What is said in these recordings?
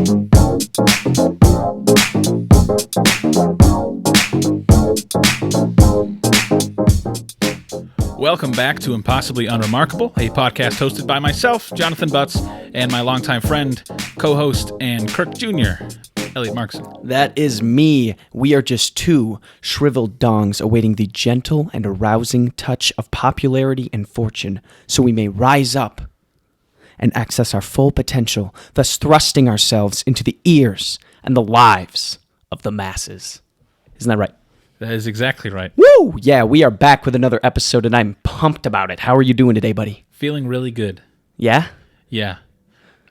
Welcome back to Impossibly Unremarkable, a podcast hosted by myself, Jonathan Butts, and my longtime friend, co-host, and Kirk Jr., Elliot Markson. That is me. We are just two shriveled dongs awaiting the gentle and arousing touch of popularity and fortune, so we may rise up and access our full potential, thus thrusting ourselves into the ears and the lives of the masses. Isn't that right? That is exactly right. Woo! Yeah, we are back with another episode, and I'm pumped about it. How are you doing today, buddy? Feeling really good. Yeah? Yeah.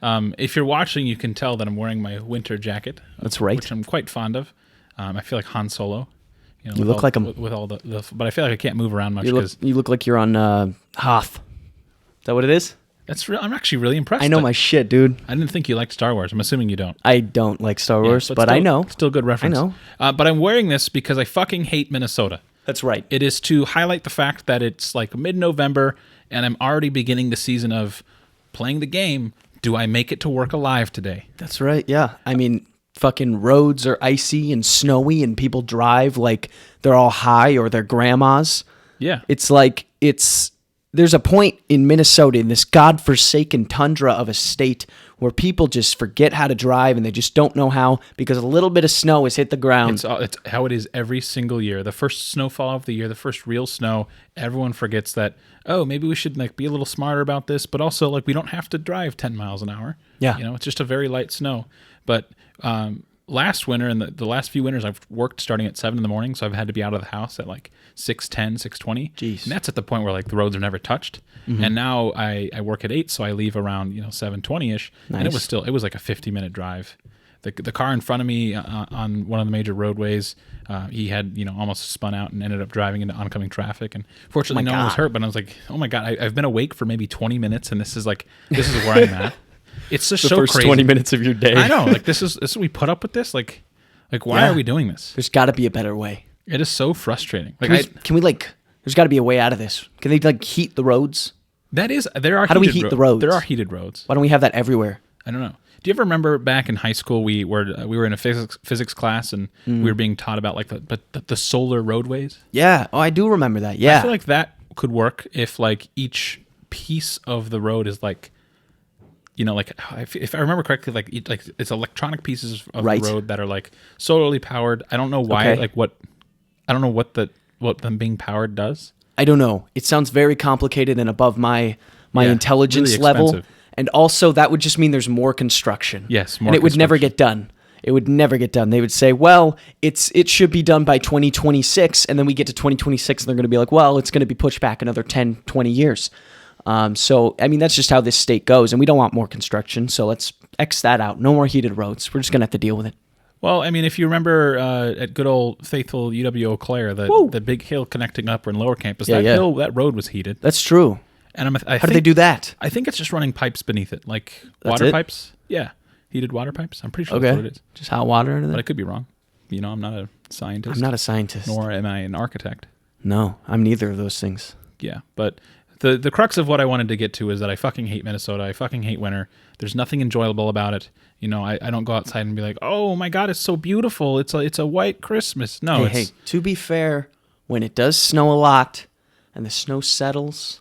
If you're watching, you can tell that I'm wearing my winter jacket. That's right. Which I'm quite fond of. I feel like Han Solo. You look like him. With all the, but I feel like I can't move around much. You look like you're on Hoth. Is that what it is? I'm actually really impressed. I know my shit, dude. I didn't think you liked Star Wars. I'm assuming you don't. I don't like Star Wars, but still, I know. Still good reference. I know. But I'm wearing this because I fucking hate Minnesota. That's right. It is to highlight the fact that it's like mid-November, and I'm already beginning the season of playing the game. Do I make it to work alive today? That's right, yeah. I mean, fucking roads are icy and snowy, and people drive like they're all high or their grandmas. Yeah. It's like, there's a point in Minnesota, in this godforsaken tundra of a state, where people just forget how to drive and they just don't know how because a little bit of snow has hit the ground. It's how it is every single year. The first snowfall of the year, the first real snow, everyone forgets that, oh, maybe we should like be a little smarter about this, but also like we don't have to drive 10 miles an hour. Yeah. You know, it's just a very light snow. But last winter and the last few winters, I've worked starting at 7 in the morning, so I've had to be out of the house at like 6:10, 6:20. Jeez. And that's at the point where like the roads are never touched. Mm-hmm. And now I work at 8, so I leave around 7:20ish. Nice. And it was like a 50-minute drive. The car in front of me on one of the major roadways, he had almost spun out and ended up driving into oncoming traffic. And fortunately, no one was hurt. But I was like, oh my god, I've been awake for maybe 20 minutes, and this is where I'm at. It's just so first crazy. 20 minutes of your day. I know. Like this is we put up with this. Like why are we doing this? There's got to be a better way. It is so frustrating. Can we there's got to be a way out of this. Can they like heat the roads? There are. How do we heat the roads? There are heated roads. Why don't we have that everywhere? I don't know. Do you ever remember back in high school we were in a physics class and we were being taught about like the solar roadways? Yeah. Oh, I do remember that. Yeah. I feel like that could work if like each piece of the road is like, like if I remember correctly, like it's electronic pieces of the road that are like solarly powered. I don't know why. Okay. I don't know what them being powered does. I don't know. It sounds very complicated and above my intelligence really level. Expensive. And also, that would just mean there's more construction. Yes, more. And it would never get done. It would never get done. They would say, well, it should be done by 2026, and then we get to 2026, and they're going to be like, well, it's going to be pushed back another 10, 20 years. So, I mean, that's just how this state goes, and we don't want more construction, so let's X that out. No more heated roads. We're just going to have to deal with it. Well, I mean, if you remember at good old faithful UW Eau Claire, the big hill connecting upper and lower campus, that road was heated. That's true. And how do they do that? I think it's just running pipes beneath it, like that's water pipes. Yeah, heated water pipes. I'm pretty sure that's what it is. Just hot water into that? But I could be wrong. I'm not a scientist. I'm not a scientist. Nor am I an architect. No, I'm neither of those things. Yeah, but the crux of what I wanted to get to is that I fucking hate Minnesota. I fucking hate winter. There's nothing enjoyable about it. I don't go outside and be like, oh my god, it's so beautiful. It's a white Christmas. No, hey, to be fair, when it does snow a lot and the snow settles,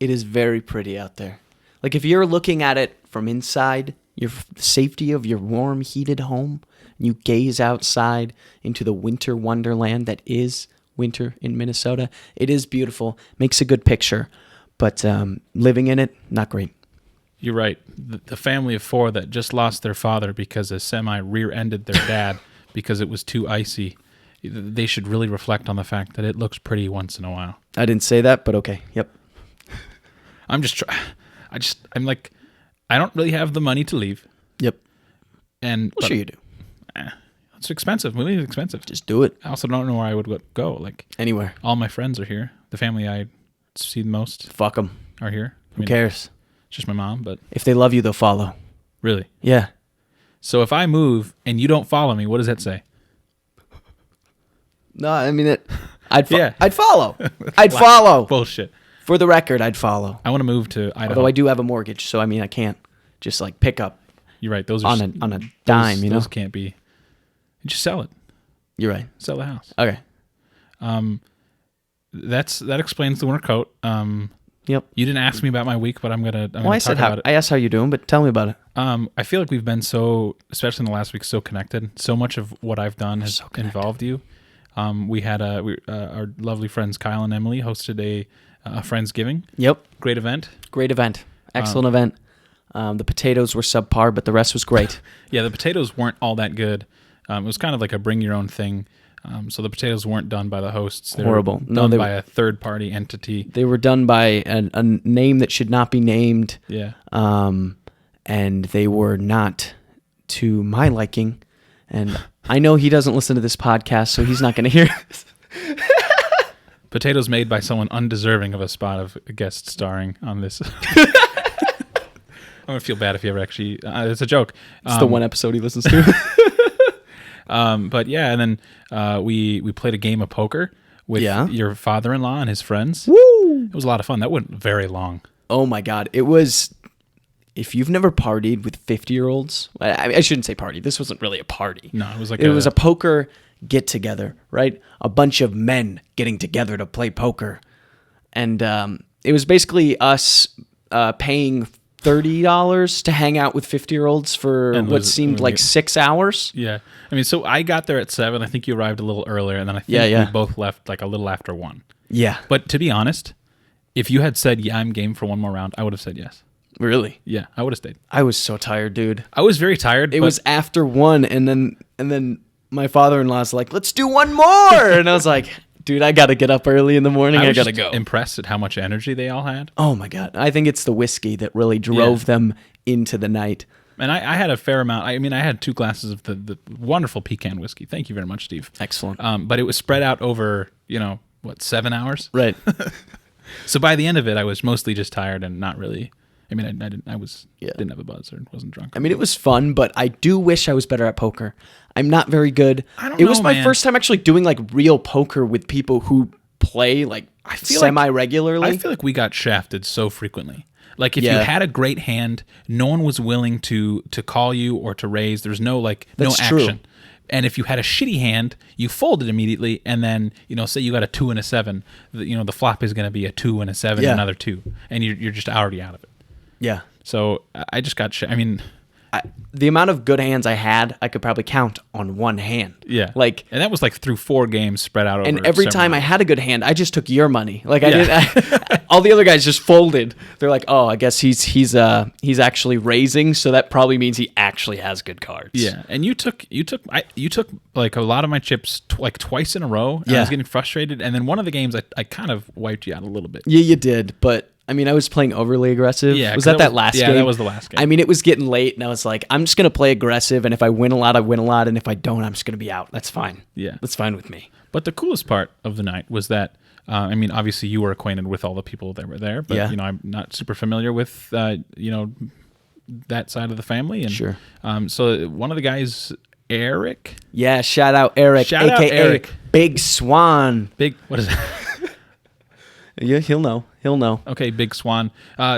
it is very pretty out there. Like if you're looking at it from inside the safety of your warm, heated home, and you gaze outside into the winter wonderland that is winter in Minnesota, it is beautiful. Makes a good picture. But living in it, not great. You're right. The family of 4 that just lost their father because a semi rear-ended their dad because it was too icy, they should really reflect on the fact that it looks pretty once in a while. I didn't say that, but okay. Yep. I'm like, I don't really have the money to leave. Yep. Sure you do. It's expensive. Moving is expensive. Just do it. I also don't know where I would go. Like anywhere. All my friends are here. The family I see the most. Fuck them. Are here. Who cares? It's just my mom, but if they love you, they'll follow. Really? Yeah. So if I move and you don't follow me, what does that say? No, I mean I'd follow. I'd Wow. follow. Bullshit. For the record, I'd follow. I want to move to Idaho. Although I do have a mortgage, so I mean I can't just like pick up You're right. Those are on a dime. Those can't be. You just sell it. You're right. Sell the house. Okay. That explains the winter coat. Yep. You didn't ask me about my week, but I'm gonna I talk said about it. I asked how you're doing, but tell me about it. I feel like we've been so, especially in the last week, so connected. So much of what I've done has involved you. We had our lovely friends Kyle and Emily hosted a Friendsgiving. Yep. Great event. Excellent event. The potatoes were subpar, but the rest was great. Yeah, the potatoes weren't all that good. It was kind of like a bring your own thing. So the potatoes weren't done by the hosts. They Horrible. were done by a third-party entity. They were done by a name that should not be named. Yeah. And they were not to my liking. And I know he doesn't listen to this podcast, so he's not going to hear this. Potatoes made by someone undeserving of a spot of a guest starring on this. I'm going to feel bad if you ever actually... it's a joke. It's the one episode he listens to. But yeah, and then we played a game of poker with your father-in-law and his friends. Woo! It was a lot of fun. That went very long. Oh my God. It was, if you've never partied with 50-year-olds, I shouldn't say party. This wasn't really a party. No, it was like it was a poker get-together, right? A bunch of men getting together to play poker. And it was basically us paying $30 to hang out with 50-year-olds for what seemed like 6 hours. Yeah. I mean, so I got there at 7. I think you arrived a little earlier, and then I think we both left like a little after 1. Yeah. But to be honest, if you had said, yeah, I'm game for one more round, I would have said yes. Really? Yeah, I would have stayed. I was so tired, dude. I was very tired. It was after 1, and then my father-in-law's like, let's do one more. And I was like, dude, I got to get up early in the morning. I got to go. Impressed at how much energy they all had. Oh, my God. I think it's the whiskey that really drove them into the night. And I had a fair amount. I mean, I had 2 glasses of the wonderful pecan whiskey. Thank you very much, Steve. Excellent. But it was spread out over, 7 hours? Right. So by the end of it, I was mostly just tired and not really... I mean, I didn't have a buzz or wasn't drunk. I mean, it was fun, but I do wish I was better at poker. I'm not very good. It was my first time actually doing like real poker with people who play like semi-regularly. I feel like we got shafted so frequently. Like if you had a great hand, no one was willing to call you or to raise. There's no That's action. True. And if you had a shitty hand, you folded immediately, and then say you got a 2 and a 7, the flop is going to be a 2 and a 7 and another 2, and you're just already out of it. Yeah. So I just got the amount of good hands I had, I could probably count on one hand. Yeah. And that was through 4 games spread out over. And every time I had a good hand, I just took your money. I didn't. All the other guys just folded. They're like, oh, I guess he's actually raising, so that probably means he actually has good cards. Yeah. And you took like a lot of my chips twice in a row. Yeah. I was getting frustrated, and then one of the games I kind of wiped you out a little bit. Yeah, you did, but. I mean, I was playing overly aggressive. Yeah, was that last game? Yeah, that was the last game. I mean, it was getting late, and I was like, I'm just going to play aggressive, and if I win a lot, I win a lot, and if I don't, I'm just going to be out. That's fine. Yeah. That's fine with me. But the coolest part of the night was that, obviously you were acquainted with all the people that were there, but, I'm not super familiar with, that side of the family. And, sure. So one of the guys, Eric. Yeah, shout out Eric, a.k.a. Eric. Big Swan. What is that? Yeah, he'll know. Okay, Big Swan.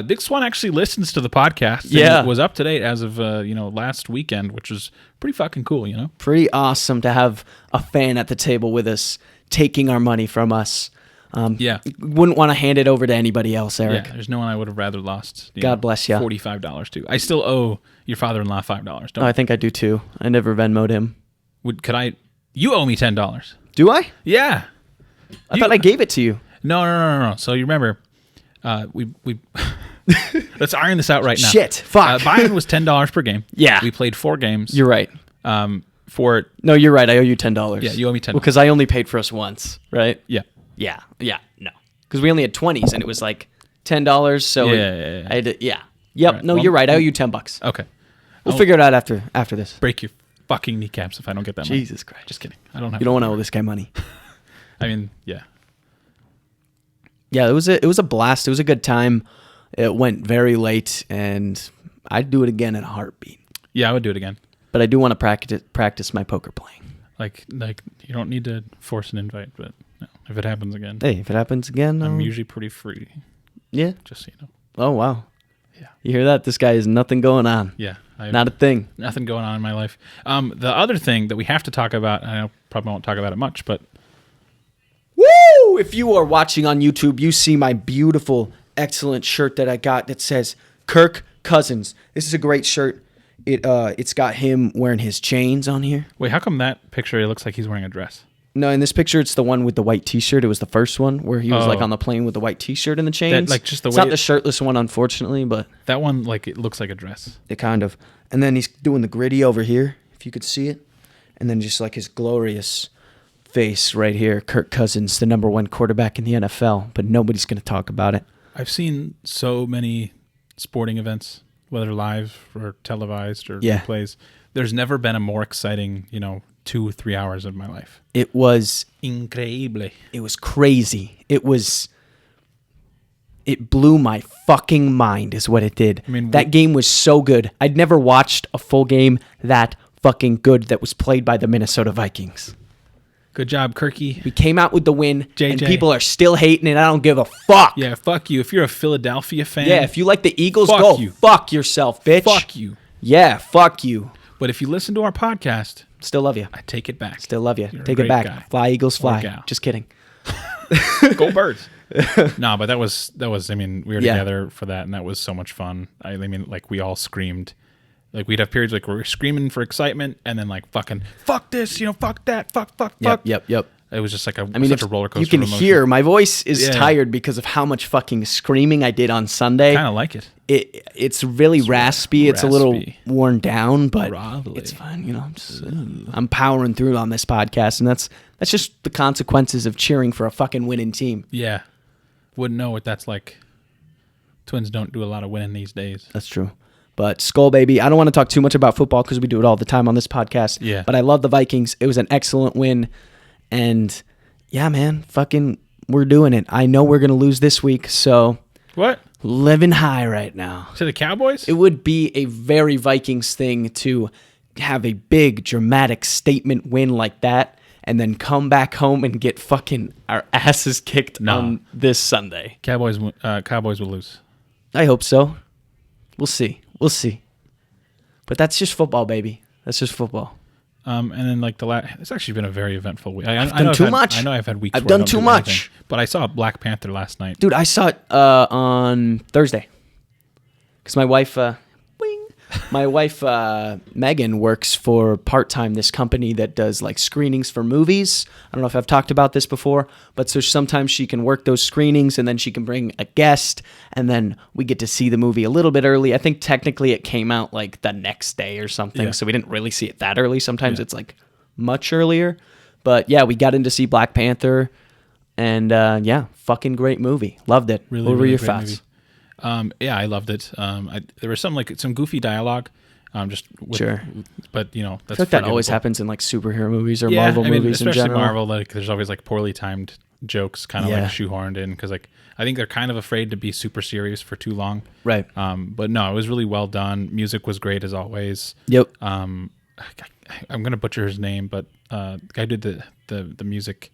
Big Swan actually listens to the podcast. Yeah. And was up to date as of, last weekend, which was pretty fucking cool, Pretty awesome to have a fan at the table with us, taking our money from us. Wouldn't want to hand it over to anybody else, Eric. Yeah, there's no one I would have rather lost. God bless you. $45 to. I still owe your father-in-law $5. I think I do too. I never Venmo'd him. You owe me $10. Do I? Yeah. I thought I gave it to you. No. So you remember, we let's iron this out right now. Shit, fuck. Buy-in was $10 per game. Yeah. We played 4 games. You're right. No, you're right. I owe you $10. Yeah, you owe me $10. Because I only paid for us once, right? Yeah. Yeah. No. Because we only had 20s, and it was like $10. So yeah. I had to, yeah. Yep. Right. No, you're right. I owe you $10. Okay. We'll figure it out after this. Break your fucking kneecaps if I don't get that money. Jesus Christ. Just kidding. I don't have. You don't want to owe this guy money. I mean, yeah. Yeah, it was a blast. It was a good time. It went very late, and I'd do it again in a heartbeat. Yeah, I would do it again. But I do want to practice my poker playing. Like you don't need to force an invite, but if it happens again. Hey, if it happens again, I'm usually pretty free. Yeah. Just so you know. Oh wow. Yeah. You hear that? This guy has nothing going on. Yeah. Not a thing. Nothing going on in my life. The other thing that we have to talk about, I know probably won't talk about it much, but... Woo! If you are watching on YouTube, you see my beautiful, excellent shirt that I got that says Kirk Cousins. This is a great shirt. It's got him wearing his chains on here. Wait, how come that picture it looks like he's wearing a dress? No, in this picture, it's the one with the white T-shirt. It was the first one where he was like on the plane with the white T-shirt and the chains. It's not the shirtless one, unfortunately, but that one, like, it looks like a dress. It kind of. And then he's doing the gritty over here, if you could see it, and then just like his glorious face right here, Kirk Cousins, the #1 quarterback in the NFL, but nobody's going to talk about it. I've seen so many sporting events, whether live or televised or replays. There's never been a more exciting, 2 or 3 hours of my life. It was increíble. It was crazy. It blew my fucking mind is what it did. I mean, that game was so good. I'd never watched a full game that fucking good that was played by the Minnesota Vikings. Good job, Kirky. We came out with the win, JJ. And people are still hating it. I don't give a fuck. Yeah, fuck you. If you're a Philadelphia fan. Yeah, if you like the Eagles, fuck you. Fuck yourself, bitch. Fuck you. Yeah, fuck you. But if you listen to our podcast, still love you. I take it back. Still love you. You're take it back. Guy. Fly, Eagles, fly. Just kidding. Go Birds. No, but that was. I mean, we were together for that, and that was so much fun. I mean, like, we all screamed. Like, we'd have periods like we were screaming for excitement, and then like fucking fuck this, fuck that, fuck. Yep. It was just like such a roller coaster. You can hear my voice is tired because of how much fucking screaming I did on Sunday. Kind of like it. It's really raspy. It's a little worn down, but it's fine. I'm powering through on this podcast, and that's just the consequences of cheering for a fucking winning team. Yeah, wouldn't know what that's like. Twins don't do a lot of winning these days. That's true. But Skull Baby, I don't want to talk too much about football because we do it all the time on this podcast. Yeah. But I love the Vikings. It was an excellent win. And yeah, man, fucking, we're doing it. I know we're going to lose this week, so. What? Living high right now. To the Cowboys? It would be a very Vikings thing to have a big, dramatic statement win like that and then come back home and get fucking our asses kicked on this Sunday. Cowboys will lose. I hope so. We'll see. But that's just football, baby. That's just football. And then like it's actually been a very eventful week. I've done too much. I know I've had weeks. I've done too much. Anything, but I saw Black Panther last night. Dude, I saw it on Thursday. Because my wife, Megan works for part-time this company that does like screenings for movies. I don't know if I've talked about this before, but so sometimes she can work those screenings and then she can bring a guest and then we get to see the movie a little bit early. I think technically it came out like the next day or something, so we didn't really see it that early. Sometimes it's like much earlier. But yeah, we got in to see Black Panther and fucking great movie. Loved it. Really, what were really your great thoughts? Movie. Yeah, I loved it. There was some goofy dialogue. Sure. But that's I feel like that always happens in like superhero movies or Marvel movies in especially general. Marvel. Like, there's always like poorly timed jokes, kind of like shoehorned in, because like I think they're kind of afraid to be super serious for too long. Right. But no, it was really well done. Music was great as always. Yep. I'm gonna butcher his name, but the guy who did the music,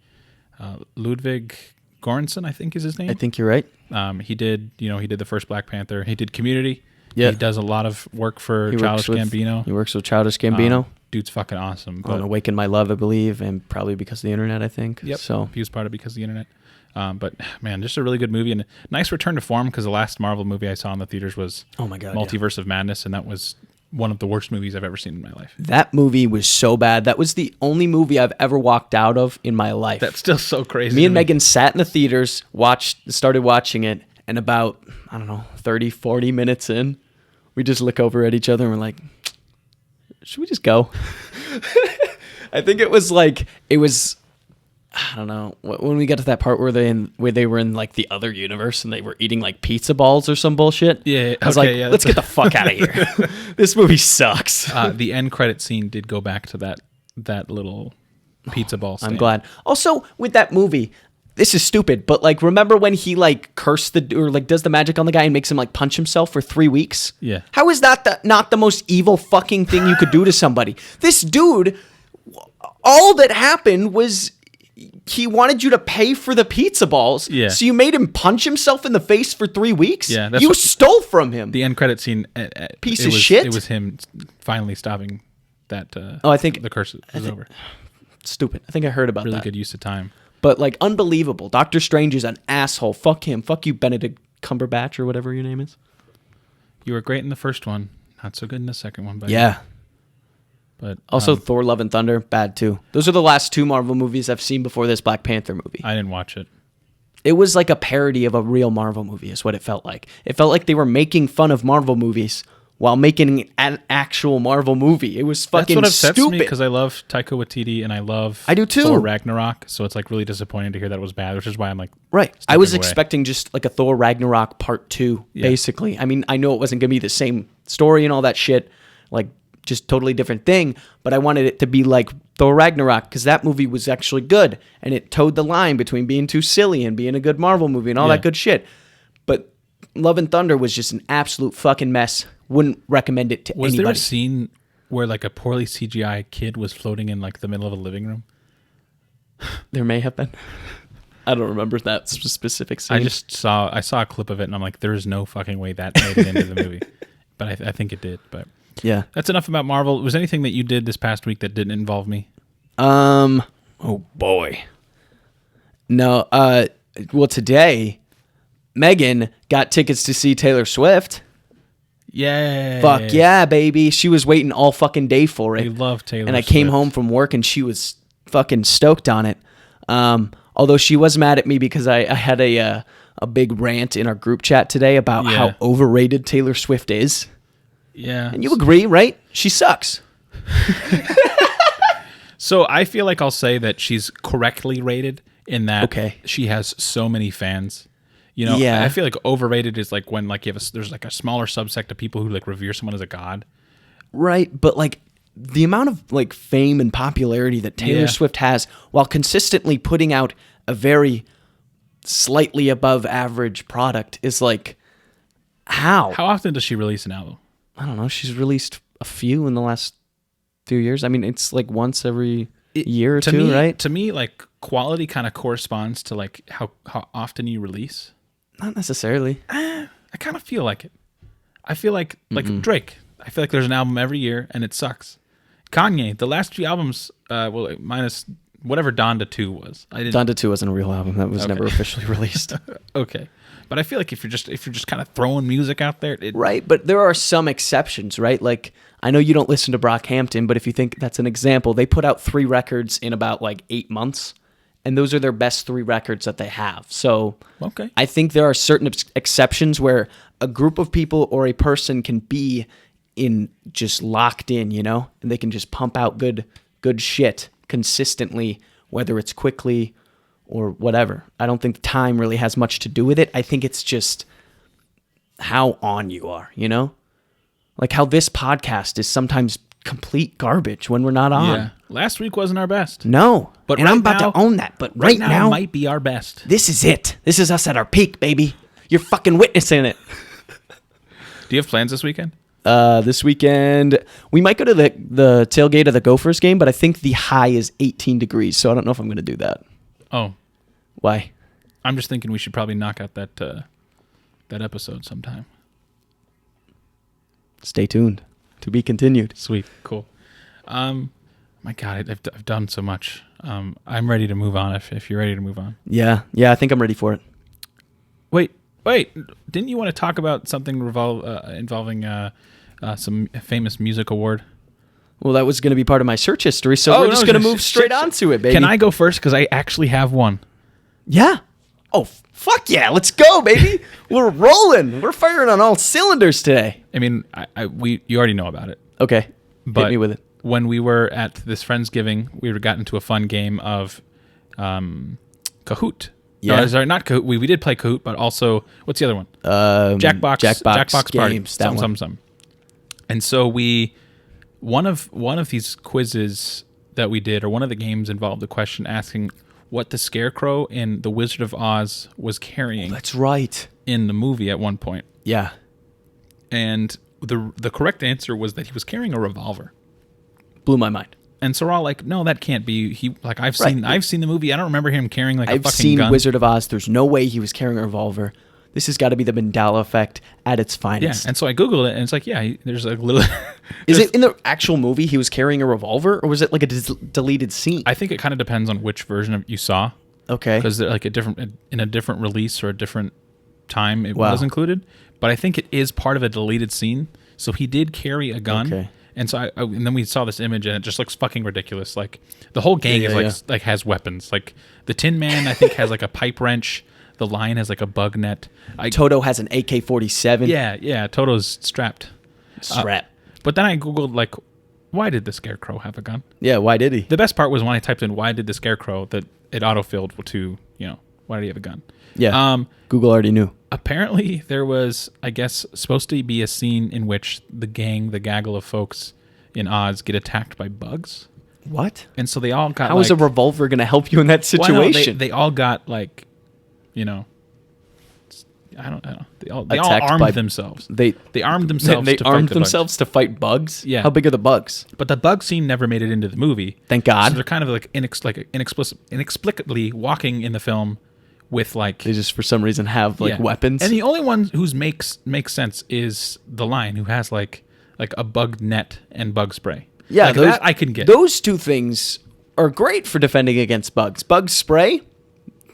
Ludwig Göransson, I think is his name. I think you're right. He did the first Black Panther. He did Community. Yeah. He does a lot of work for Childish Gambino. He works with Childish Gambino. Dude's fucking awesome. On Awaken My Love, I believe, and probably because of the internet, I think. Yep. So he was part of because of the internet. But man, just a really good movie and a nice return to form, because the last Marvel movie I saw in the theaters was Multiverse of Madness, and that was one of the worst movies I've ever seen in my life. That movie was so bad. That was the only movie I've ever walked out of in my life. That's still so crazy. Me and Megan sat in the theaters, started watching it, and about, 30, 40 minutes in, we just look over at each other and we're like, should we just go? I think it was, I don't know, when we got to that part where they were in like the other universe and they were eating like pizza balls or some bullshit. Yeah. I was let's get the fuck out of here. This movie sucks. The end credit scene did go back to that little pizza ball stand. I'm glad. Also, with that movie, this is stupid, but like, remember when he like cursed does the magic on the guy and makes him like punch himself for 3 weeks? Yeah. How is that not the most evil fucking thing you could do to somebody? This dude, all that happened was he wanted you to pay for the pizza balls. Yeah. So you made him punch himself in the face for 3 weeks? Yeah. You stole from him. The end credit scene. Piece of shit. It was him finally stopping that. I think the curse is over. Stupid. I think I heard about that. Really good use of time. But like unbelievable. Doctor Strange is an asshole. Fuck him. Fuck you, Benedict Cumberbatch or whatever your name is. You were great in the first one. Not so good in the second one. But yeah. But also, Thor: Love and Thunder, bad too. Those are the last 2 Marvel movies I've seen before this Black Panther movie. I didn't watch it. It was like a parody of a real Marvel movie is what it felt like. It felt like they were making fun of Marvel movies while making an actual Marvel movie. It was fucking That's what upsets stupid. me because I love Taika Waititi and I do too. Thor Ragnarok, so it's like really disappointing to hear that it was bad, which is why I'm like right. I was away. expecting just like a Thor Ragnarok part 2, basically. I mean, I know it wasn't gonna be the same story and all that shit, like just totally different thing, but I wanted it to be like Thor Ragnarok because that movie was actually good and it towed the line between being too silly and being a good Marvel movie and all that good shit. But Love and Thunder was just an absolute fucking mess. Wouldn't recommend it to anybody. Was there a scene where like a poorly CGI kid was floating in like the middle of a living room? There may have been. I don't remember that specific scene. I saw a clip of it and I'm like, there is no fucking way that made it into the movie. But I think it did. But yeah, that's enough about Marvel. Was anything that you did this past week that didn't involve me? Oh boy. No. Well, today, Megan got tickets to see Taylor Swift. Yay! Fuck yeah, baby! She was waiting all fucking day for it. I love Taylor. And I came home from work and she was fucking stoked on it. Although she was mad at me because I had a big rant in our group chat today about how overrated Taylor Swift is. Yeah. And you agree, right? She sucks. So I feel like I'll say that she's correctly rated in that she has so many fans. You know, I feel like overrated is like when like there's like a smaller subsect of people who like revere someone as a god. Right, but like the amount of like fame and popularity that Taylor Swift has while consistently putting out a very slightly above average product is like how often does she release an album? I don't know. She's released a few in the last few years. I mean, it's like once every year or two, right? To me, like quality kind of corresponds to like how often you release. Not necessarily. I kind of feel like it. I feel like Drake. I feel like there's an album every year and it sucks. Kanye, the last few albums, minus whatever Donda 2 was. Donda 2 wasn't a real album. That was never officially released. Okay. But I feel like if you're just kind of throwing music out there, right? But there are some exceptions, right? Like I know you don't listen to Brockhampton, but if you think that's an example, they put out 3 records in about like 8 months, and those are their best 3 records that they have. So I think there are certain exceptions where a group of people or a person can be in just locked in, you know, and they can just pump out good shit consistently, whether it's quickly or whatever. I don't think time really has much to do with it. I think it's just how on you are, you know? Like how this podcast is sometimes complete garbage when we're not on. Yeah. Last week wasn't our best. No. But and I'm about to own that. But right now might be our best. This is it. This is us at our peak, baby. You're fucking witnessing it. Do you have plans this weekend? This weekend, we might go to the tailgate of the Gophers game, but I think the high is 18 degrees, so I don't know if I'm going to do that. Oh. Why? I'm just thinking we should probably knock out that episode sometime. Stay tuned. To be continued. Sweet. Cool. My God, I've done so much. I'm ready to move on if you're ready to move on. Yeah, I think I'm ready for it. Wait. Didn't you want to talk about something involving some famous music award? Well, that was going to be part of my search history, so we're just going to move straight on to it, baby. Can I go first? Because I actually have one. Yeah. Oh, fuck yeah. Let's go, baby. We're rolling. We're firing on all cylinders today. I mean, you already know about it. Okay. But hit me with it. When we were at this Friendsgiving, we got into a fun game of Kahoot. Yeah. No, sorry, not Kahoot. We did play Kahoot, but also, what's the other one? Jackbox Party. Games, some. And so one of these quizzes that we did, or one of the games involved the question asking what the scarecrow in The Wizard of Oz was carrying. Oh, that's right. In the movie at one point. Yeah. And the correct answer was that he was carrying a revolver. Blew my mind. And so we're all like, no, that can't be. He like I've seen the movie. I don't remember him carrying like a fucking gun. I've seen Wizard of Oz. There's no way he was carrying a revolver. This has got to be the Mandela effect at its finest. Yeah, and so I Googled it, and it's like, there's like little... Is it in the actual movie he was carrying a revolver, or was it like a deleted scene? I think it kind of depends on which version of you saw. Okay. Because like in a different release or a different time it was included. But I think it is part of a deleted scene. So he did carry a gun. Okay. And so and then we saw this image, and it just looks fucking ridiculous. Like the whole gang is like has weapons. Like the Tin Man, I think, has like a pipe wrench. The Lion has like a bug net. Toto has an AK-47. Yeah. Toto's strapped. But then I Googled, like, why did the Scarecrow have a gun? Yeah, why did he? The best part was when I typed in, why did the Scarecrow, that it autofilled to, why did he have a gun? Yeah, Google already knew. Apparently, there was, I guess, supposed to be a scene in which the gaggle of folks in Oz get attacked by bugs. What? And so they all got, How is a revolver going to help you in that situation? They all got, like... I don't know. They all armed themselves. They armed themselves. They armed themselves to fight bugs. Yeah. How big are the bugs? But the bug scene never made it into the movie. Thank God. So they're kind of like inexplicably walking in the film with like. They just for some reason have weapons. And the only one who makes sense is the Lion, who has like a bug net and bug spray. Yeah, like that I can get. Those two things are great for defending against bugs. Bug spray,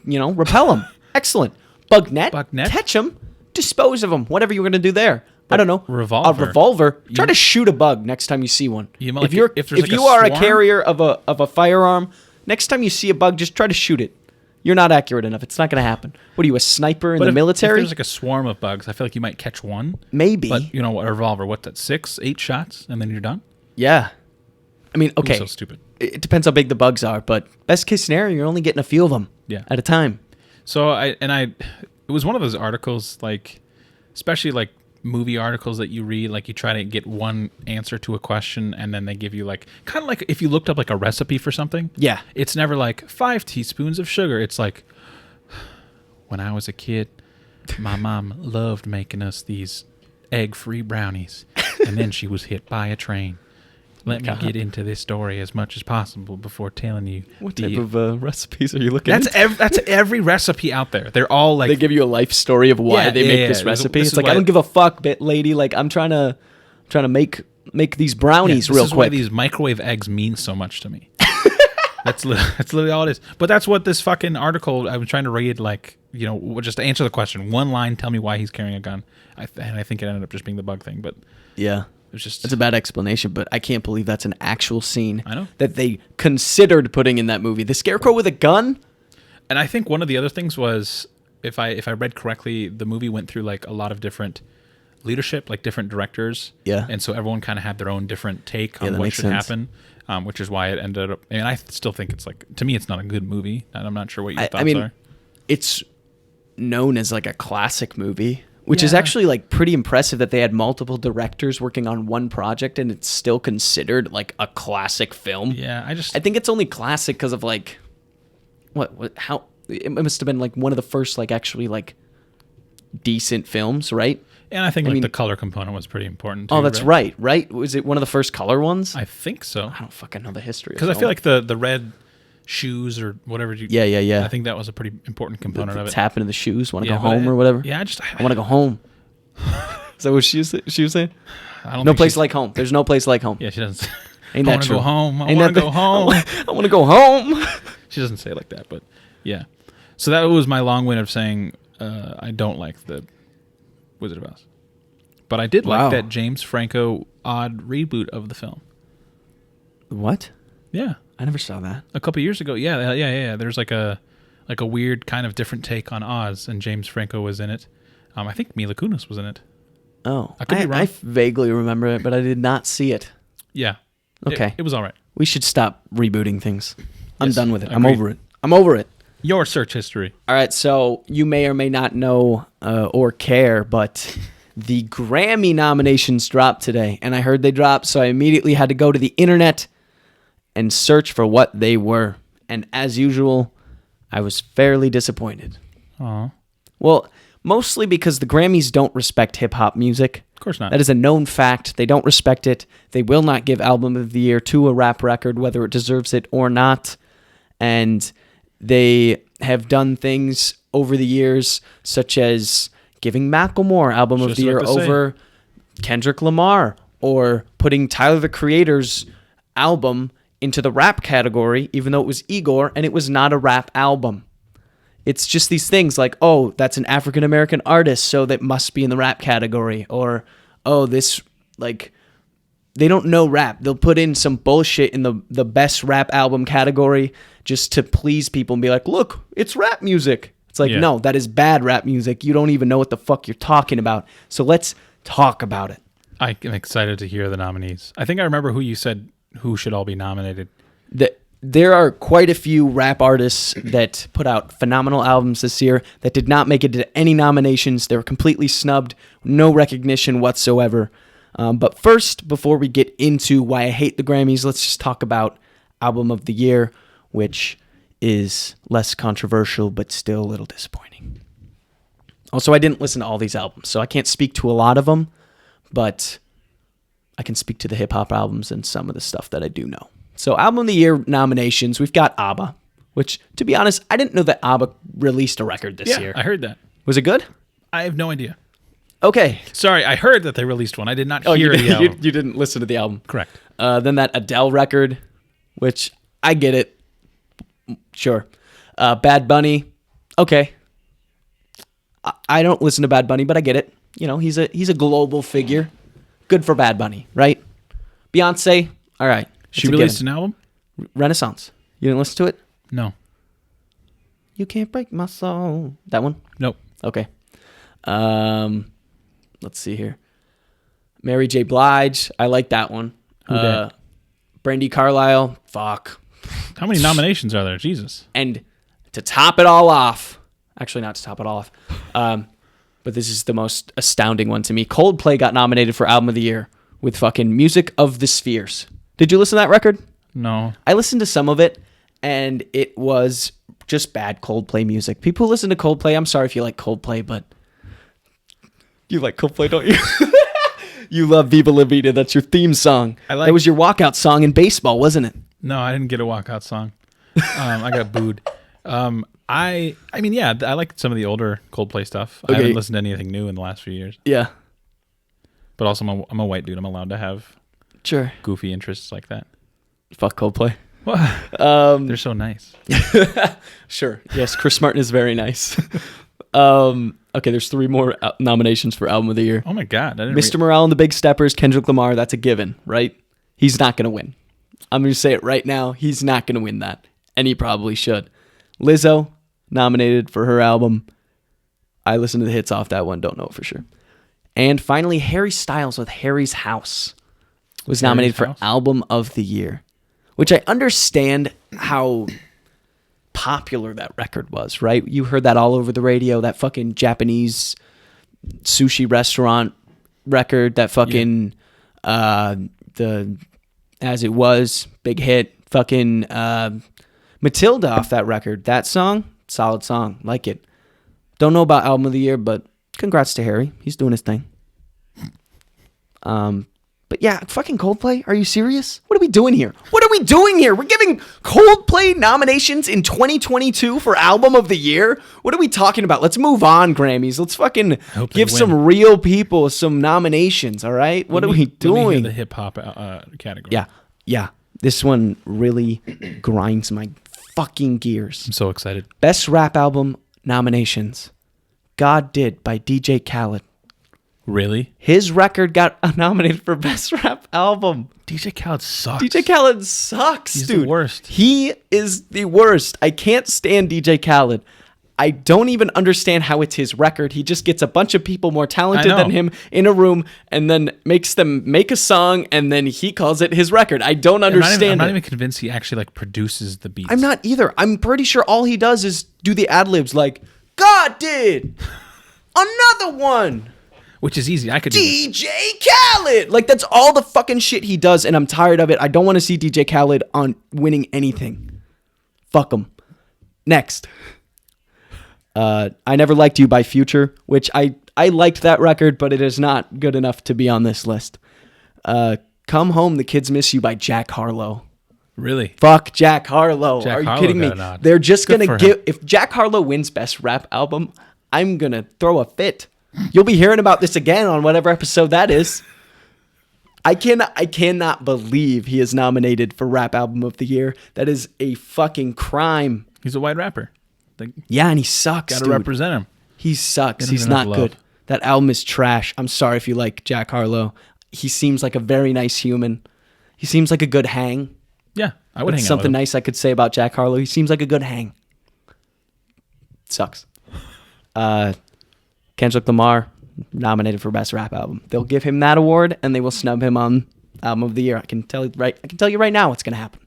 repel them. Excellent. Bug net, catch them, dispose of them, whatever you're going to do there. But I don't know. A revolver. Try to shoot a bug next time you see one. If you are a carrier of a firearm, next time you see a bug, just try to shoot it. You're not accurate enough. It's not going to happen. What are you, a sniper in the military? If there's like a swarm of bugs, I feel like you might catch one. Maybe. But a revolver, what's that, 6, 8 shots, and then you're done? Yeah. I mean, okay. So stupid. It depends how big the bugs are, but best case scenario, you're only getting a few of them at a time. So it was one of those articles, like, especially like movie articles that you read, like you try to get one answer to a question, and then they give you like, kind of like if you looked up like a recipe for something. Yeah. It's never like 5 teaspoons of sugar. It's like, when I was a kid, my mom loved making us these egg-free brownies, and then she was hit by a train. Let me get into this story as much as possible before telling you. What type of recipes are you looking at? That's every recipe out there. They're all like... They give you a life story of why they make this recipe. It's like, I don't give a fuck, lady. Like, I'm trying to make these brownies real quick. This is why these microwave eggs mean so much to me. That's literally all it is. But that's what this fucking article, I was trying to read, like, just to answer the question. One line, tell me why he's carrying a gun. And I think it ended up just being the bug thing, but... Yeah. It's a bad explanation, but I can't believe that's an actual scene that they considered putting in that movie. The Scarecrow with a gun? And I think one of the other things was, if I read correctly, the movie went through like a lot of different leadership, like different directors. Yeah. And so everyone kind of had their own different take on what should happen, which is why it ended up... And I still think it's like... To me, it's not a good movie. And I'm not sure what your thoughts are. It's known as like a classic movie. Which is actually like pretty impressive that they had multiple directors working on one project and it's still considered like a classic film. Yeah, I think it's only classic because of like how it must have been like one of the first like actually like decent films, right? And I think the color component was pretty important too. Oh, that's right? Was it one of the first color ones? I think so. I don't fucking know the history. Because I feel like the red shoes or whatever. Yeah. I think that was a pretty important component of it. Tap into the shoes. Want to go home or whatever? Yeah, I want to go home. Is that what she was saying? No place like home. There's no place like home. Yeah, she doesn't. Ain't that true? I want to go home. I want to go home. She doesn't say it like that, but yeah. So that was my long win of saying I don't like the Wizard of Oz. But I did like that James Franco odd reboot of the film. What? Yeah. I never saw that. A couple years ago. Yeah. There's like a weird kind of different take on Oz, and James Franco was in it. I think Mila Kunis was in it. Oh. I could be wrong. I vaguely remember it, but I did not see it. Yeah. Okay. It was all right. We should stop rebooting things. I'm done with it. Agreed. I'm over it. Your search history. All right, so you may or may not know or care, but the Grammy nominations dropped today, and I heard they dropped, so I immediately had to go to the internet and search for what they were. And as usual, I was fairly disappointed. Aw. Well, mostly because the Grammys don't respect hip-hop music. Of course not. That is a known fact. They don't respect it. They will not give Album of the Year to a rap record, whether it deserves it or not. And they have done things over the years, such as giving Macklemore Album of the Year over Kendrick Lamar, or putting Tyler, the Creator's album into the rap category, even though it was Igor, and it was not a rap album. It's just these things like, oh, that's an African-American artist, so that must be in the rap category. Or, oh, this, like, they don't know rap. They'll put in some bullshit in the best rap album category just to please people and be like, look, it's rap music. It's like, no, that is bad rap music. You don't even know what the fuck you're talking about. So let's talk about it. I am excited to hear the nominees. I think I remember who you said who should all be nominated. There are quite a few rap artists that put out phenomenal albums this year that did not make it to any nominations. They were completely snubbed, no recognition whatsoever. But first, before we get into why I hate the Grammys, let's just talk about Album of the Year, which is less controversial but still a little disappointing. Also, I didn't listen to all these albums, so I can't speak to a lot of them, but I can speak to the hip-hop albums and some of the stuff that I do know. So Album of the Year nominations, we've got ABBA, which, to be honest, I didn't know that ABBA released a record this year. I heard that. Was it good? I have no idea. Okay. Sorry, I heard that they released one. I did not hear the album. You didn't listen to the album. Correct. Then that Adele record, which I get it. Sure. Bad Bunny. Okay. I don't listen to Bad Bunny, but I get it. You know, he's a global figure. Good for Bad Bunny, right? Beyonce. All right. She released an album? Renaissance. You didn't listen to it? No. You can't break my soul. That one? Nope. Okay. Let's see here. Mary J. Blige. I like that one. Who dat? Brandi Carlile. Fuck. How many nominations are there? Jesus. And to top it all off, actually not to top it all off, but this is the most astounding one to me. Coldplay got nominated for Album of the Year with fucking Music of the Spheres. Did you listen to that record? No. I listened to some of it, and it was just bad Coldplay music. People who listen to Coldplay, I'm sorry if you like Coldplay, but you like Coldplay, don't you? You love Viva La Vida. That's your theme song. That was your walkout song in baseball, wasn't it? No, I didn't get a walkout song. I got booed. I mean, yeah, I like some of the older Coldplay stuff. Okay. I haven't listened to anything new in the last few years. Yeah. But also, I'm a white dude. I'm allowed to have goofy interests like that. Fuck Coldplay. They're so nice. Sure. Yes, Chris Martin is very nice. Okay, there's 3 more nominations for Album of the Year. Oh my God. Mr. Morale and the Big Steppers, Kendrick Lamar, that's a given, right? He's not going to win. I'm going to say it right now. He's not going to win that. And he probably should. Lizzo, nominated for her album. I listened to the hits off that one. Don't know it for sure. And finally, Harry Styles with Harry's House was nominated for Album of the Year, which I understand how popular that record was, right? You heard that all over the radio, that fucking Japanese sushi restaurant record, that fucking, the As It Was, big hit, fucking Matilda off that record. That song, solid song, like it. Don't know about Album of the Year, but congrats to Harry. He's doing his thing. But yeah, fucking Coldplay. Are you serious? What are we doing here? We're giving Coldplay nominations in 2022 for Album of the Year? What are we talking about? Let's move on, Grammys. Let's fucking give some real people some nominations, all right? What are we doing? Let me hear the hip-hop category. Yeah. This one really grinds my fucking gears. I'm so excited. Best Rap Album nominations. God Did by DJ Khaled. Really? His record got nominated for Best Rap Album. DJ Khaled sucks. DJ Khaled sucks, He's dude. He's the worst. He is the worst. I can't stand DJ Khaled. I don't even understand how it's his record. He just gets a bunch of people more talented than him in a room and then makes them make a song and then he calls it his record. I don't understand I'm not even convinced he actually produces the beats. I'm not either. I'm pretty sure all he does is do the ad-libs like, God did! Another one! Which is easy. I could do DJ Khaled! That's all the fucking shit he does, and I'm tired of it. I don't want to see DJ Khaled on winning anything. Fuck him. Next. I Never Liked You by Future, which I liked that record, but it is not good enough to be on this list. Come Home, The Kids Miss You by Jack Harlow. Really? Fuck Jack Harlow. Jack Are you Harlow kidding me? got a nod. They're just Good going to for him. give... If Jack Harlow wins Best Rap Album, I'm going to throw a fit. You'll be hearing about this again on whatever episode that is. I cannot believe he is nominated for Rap Album of the Year. That is a fucking crime. He's a white rapper. Yeah, and he sucks, Got to dude. represent him. He sucks. Get him He's enough not love. good. That album is trash. I'm sorry if you like Jack Harlow. He seems like a very nice human. He seems like a good hang. Yeah, I would hang out with Something him. nice I could say about Jack Harlow. He seems like a good hang. Sucks. Kendrick Lamar, nominated for Best Rap Album. They'll give him that award, and they will snub him on Album of the Year. I can tell you right now what's going to happen.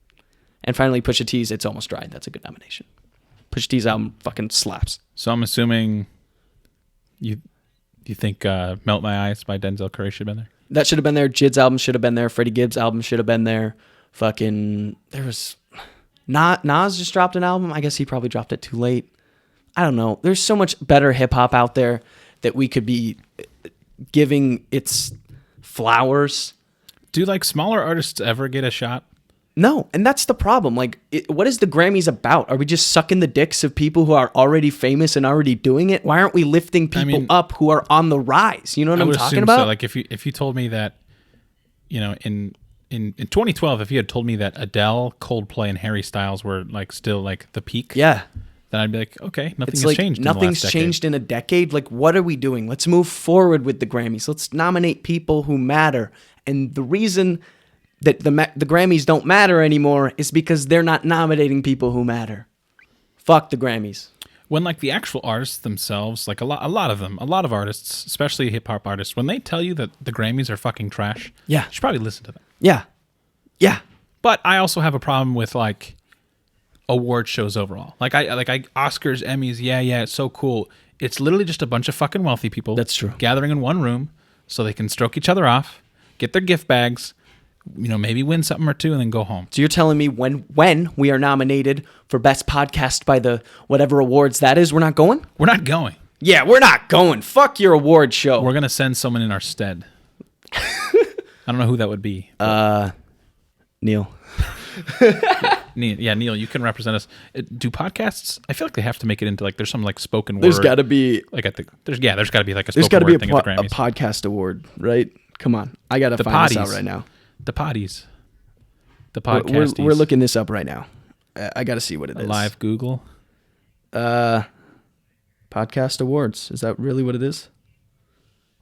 And finally, Pusha T's It's Almost Dried. That's a good nomination. Pusha T's album fucking slaps. So I'm assuming you think Melt My Eyes by Denzel Curry should have been there? That should have been there. Jid's album should have been there. Freddie Gibbs' album should have been there. Fucking, there was... Nas just dropped an album. I guess he probably dropped it too late. I don't know. There's so much better hip-hop out there that we could be giving its flowers. Do like smaller artists ever get a shot? No, and that's the problem. Like, what is the Grammys about? Are we just sucking the dicks of people who are already famous and already doing it? Why aren't we lifting people up who are on the rise? You know what I'm talking about? So. Like if you told me that, in 2012, if you had told me that Adele, Coldplay, and Harry Styles were like still like the peak, yeah, then I'd be like, okay, nothing's changed. Nothing's changed in a decade. Like, what are we doing? Let's move forward with the Grammys. Let's nominate people who matter. And the reason that the Grammys don't matter anymore is because they're not nominating people who matter. Fuck the Grammys. When like the actual artists themselves, like a lot of artists, especially hip hop artists, when they tell you that the Grammys are fucking trash, yeah, you should probably listen to them. Yeah. But I also have a problem with like award shows overall. Like I Oscars, Emmys, yeah, it's so cool. It's literally just a bunch of fucking wealthy people. That's true. Gathering in one room so they can stroke each other off, get their gift bags, maybe win something or two, and then go home. So you're telling me when we are nominated for Best Podcast by the whatever awards that is, we're not going? We're not going. Yeah, we're not going. Fuck your award show. We're going to send someone in our stead. I don't know who that would be. Neil. Neil, you can represent us. Do podcasts? I feel like they have to make it into like there's some like spoken word. There's got to be like there's got to be like a there's spoken word thing at the a Grammys. podcast award, right? Come on, I got to find this out right now. The potties. The podcasties. We're looking this up right now. I got to see what it is. Live Google. Podcast awards. Is that really what it is?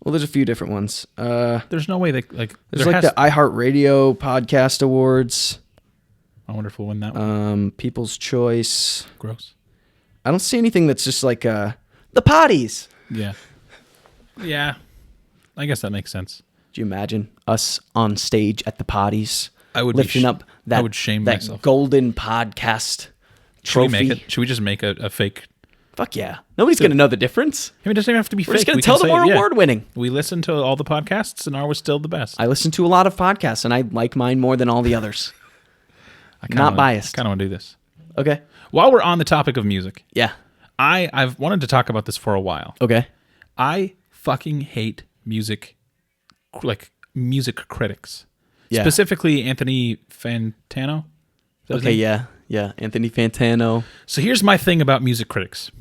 Well, there's a few different ones. There's no way they like. There's like the iHeartRadio Podcast Awards. I wonder if we'll win that one. People's Choice. Gross. I don't see anything that's just like the potties. Yeah. I guess that makes sense. Do you imagine us on stage at the potties? I would lifting up that. I would shame that myself. Golden podcast trophy. Should we just make a fake? Fuck yeah! Nobody's gonna know the difference. It doesn't even have to be We're fake. just gonna tell them we're award winning. We listen to all the podcasts, and ours was still the best. I listen to a lot of podcasts, and I like mine more than all the others. Not biased. I kind of want to do this. Okay. While we're on the topic of music, yeah, I've wanted to talk about this for a while. Okay. I fucking hate music, like music critics. Yeah. Specifically, Anthony Fantano. Okay. Yeah. Anthony Fantano. So here's my thing about music critics.